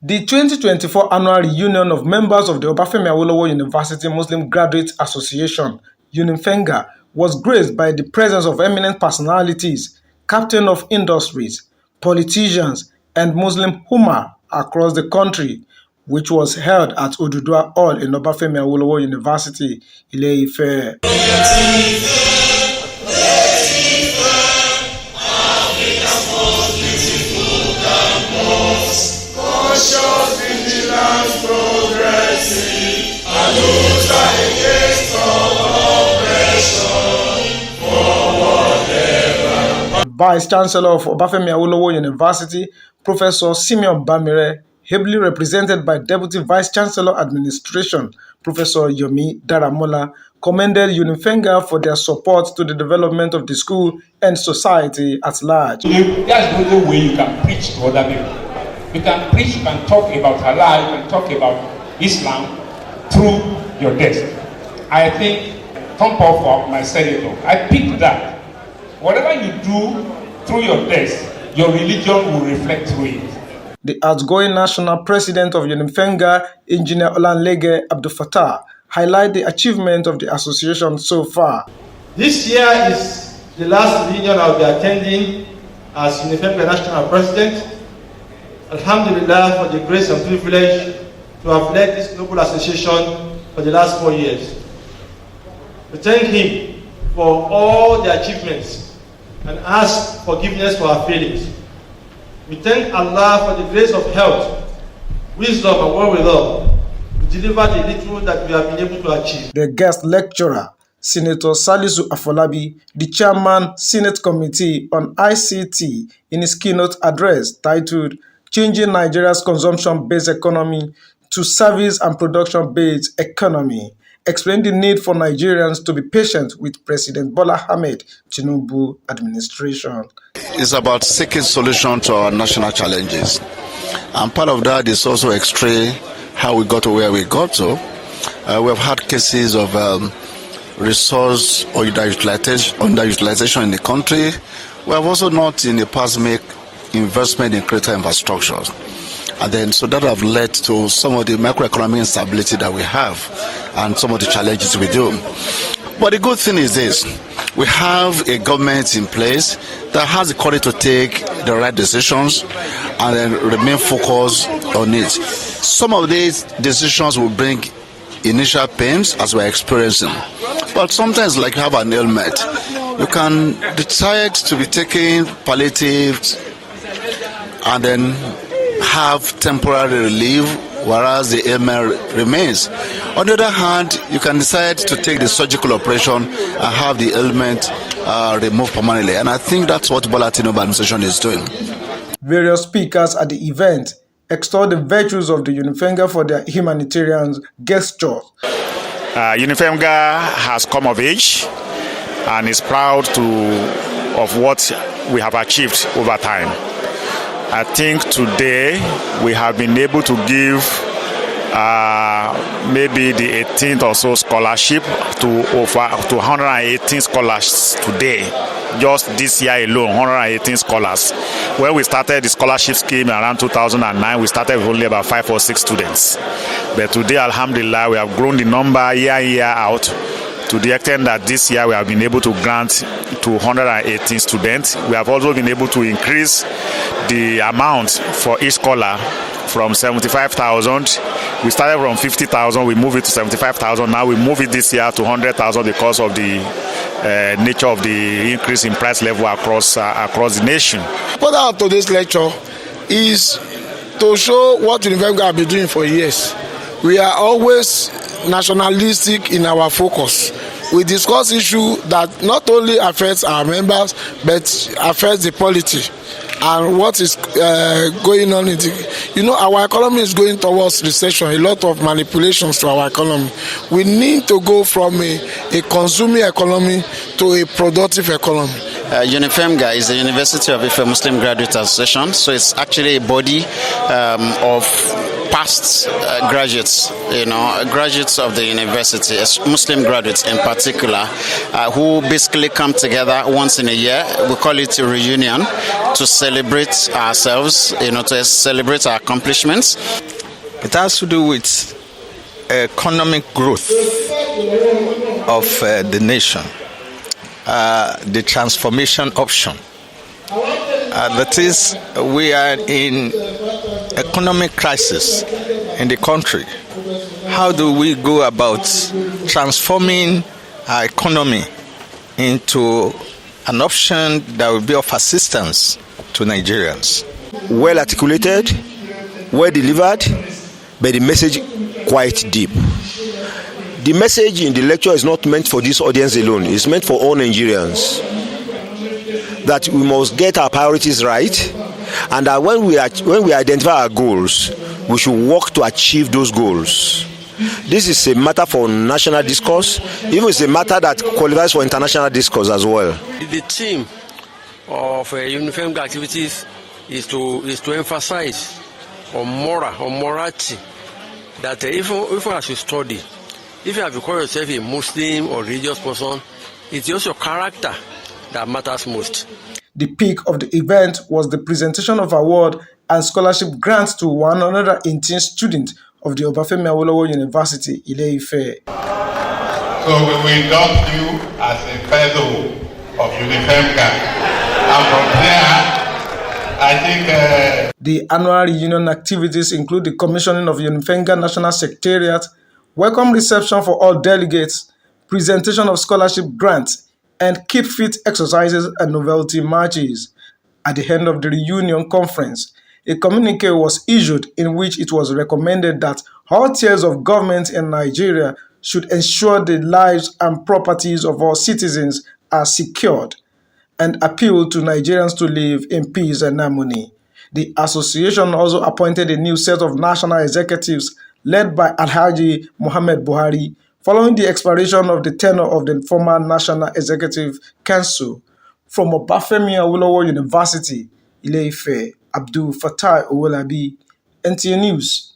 The 2024 annual reunion of members of the Obafemi Awolowo University Muslim Graduate Association, UNIFEMGA, was graced by the presence of eminent personalities, captains of industries, politicians, and Muslim Ummah across the country, which was held at ODUDUWA Hall in Obafemi Awolowo University, Unife. Vice-Chancellor of Obafemi Awolowo University, Professor Simeon Bamire, ably represented by Deputy Vice-Chancellor Administration, Professor Yomi Daramola, commended UNIFEMGA for their support to the development of the school and society at large. That's no way you can preach to other people. You can preach, you can talk about Allah, you can talk about Islam through your desk. I think, come up for my senator, I picked that. Whatever you do through your desk, your religion will reflect through it. The outgoing national president of UNIFEMGA, Engineer Olanlege Abdul Fattah, highlighted the achievement of the association so far. This year is the last reunion I'll be attending as UNIFEMGA national president. Alhamdulillah for the grace and privilege to have led this noble association for the last 4 years. We thank him for all the achievements and ask forgiveness for our failings. We thank Allah for the grace of health, wisdom, and wherewithal to deliver the little that we have been able to achieve. The guest lecturer, Senator Salisu Afolabi, the chairman, Senate Committee on ICT, in his keynote address titled Changing Nigeria's Consumption-Based Economy to Service and Production-Based Economy, explained the need for Nigerians to be patient with President Bola Ahmed Tinubu administration. It's about seeking solutions to our national challenges. And part of that is also explain how we got to where we got to. We have had cases of resource or underutilization in the country. We have also not in the past made investment in critical infrastructures. And then so that have led to some of the macroeconomic instability that we have and some of the challenges we do. But the good thing is this: we have a government in place that has the courage to take the right decisions and then remain focused on it. Some of these decisions will bring initial pains as we're experiencing. But sometimes, like you have an ailment, you can decide to be taking palliatives and then have temporary relief, whereas the ailment remains. On the other hand, you can decide to take the surgical operation and have the ailment removed permanently. And I think that's what Bola Tinubu administration is doing. Various speakers at the event extolled the virtues of the UNIFEMGA for their humanitarian gestures. UNIFEMGA has come of age and is proud of what we have achieved over time. I think today we have been able to give maybe the 18th or so scholarship to 118 scholars today. Just this year alone, 118 scholars. When we started the scholarship scheme around 2009, we started with only about 5 or 6 students. But today, alhamdulillah, we have grown the number year in, year out, to the extent that this year we have been able to grant to 118 students. We have also been able to increase the amount for each scholar from 75,000. We started from 50,000, we moved it to 75,000. Now we move it this year to 100,000 because of the nature of the increase in price level across the nation. Put out to this lecture is to show what UNIFEMGA have been doing for years. We are always nationalistic in our focus. We discuss issues that not only affects our members but affects the polity and what is going on in the, our economy is going towards recession, a lot of manipulations to our economy. We need to go from a consuming economy to a productive economy. UNIFEMGA is the University of Ife Muslim Graduate Association, so it's actually a body of past graduates, graduates of the university, Muslim graduates in particular, who basically come together once in a year. We call it a reunion to celebrate ourselves, to celebrate our accomplishments. It has to do with economic growth of the nation, the transformation option. That is, we are in economic crisis in the country. How do we go about transforming our economy into an option that will be of assistance to Nigerians? Well articulated, well delivered, but the message quite deep. The message in the lecture is not meant for this audience alone. It's meant for all Nigerians. That we must get our priorities right, and that when we identify our goals, we should work to achieve those goals. This is a matter for national discourse. Even it's a matter that qualifies for international discourse as well. The theme of UNIFEMGA activities is to emphasize on morality. That even as you study, if you have to call yourself a Muslim or religious person, it's just your character that matters most. The peak of the event was the presentation of award and scholarship grants to 118 students of the Obafemi Awolowo University, Unife. So we will adopt you as a fellow of UNIFEMGA. And from there, I think the annual reunion activities include the commissioning of UNIFEMGA National Secretariat, welcome reception for all delegates, presentation of scholarship grants, and keep fit exercises and novelty marches. At the end of the reunion conference, a communique was issued in which it was recommended that all tiers of government in Nigeria should ensure the lives and properties of all citizens are secured, and appeal to Nigerians to live in peace and harmony. The association also appointed a new set of national executives led by Alhaji Muhammad Buhari, following the expiration of the tenure of the former National Executive Council. From Obafemi Awolowo University, Ile-Ife, Abdul Fattah Owolabi, NTA News.